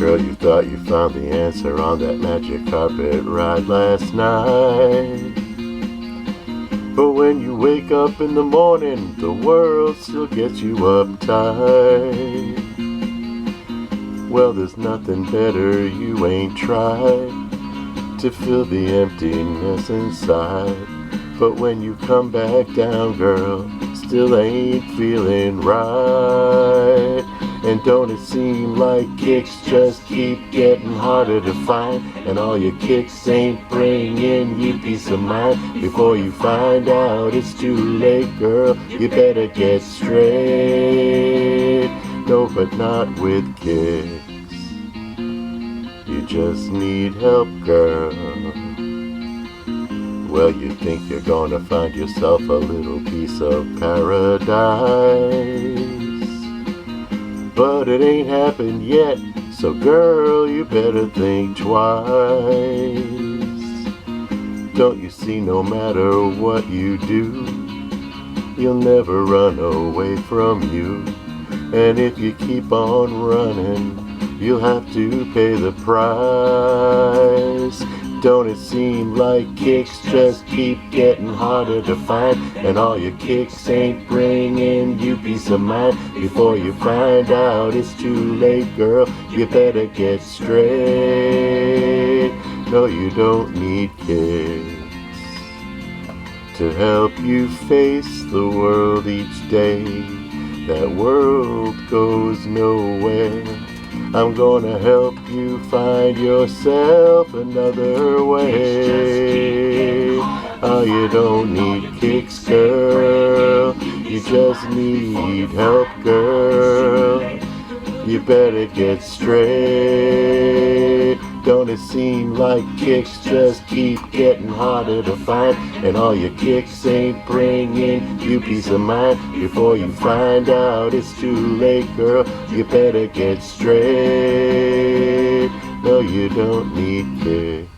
Girl, you thought you found the answer on that magic carpet ride last night. But when you wake up in the morning, the world still gets you uptight. Well, there's nothing better you ain't tried to fill the emptiness inside. But when you come back down, girl, still ain't feeling right. And don't it seem like kicks just keep getting harder to find? And all your kicks ain't bringing you peace of mind. Before you find out it's too late, girl, you better get straight. No, but not with kicks. You just need help, girl. Well, you think you're gonna find yourself a little piece of paradise, but it ain't happened yet, so girl, you better think twice. Don't you see, no matter what you do, you'll never run away from you. And if you keep on running, you'll have to pay the price. Don't it seem like kicks just keep getting harder to find? And all your kicks ain't bringing you peace of mind. Before you find out it's too late, girl, you better get straight. No, you don't need kicks to help you face the world each day. That world goes nowhere. I'm gonna help you find yourself another way. Oh, you don't need kicks, girl. You just need help, girl. You better get straight. Don't it seem like kicks just keep getting harder to find? And all your kicks ain't bringing you peace of mind. Before you find out it's too late, girl, you better get straight. No, you don't need kicks.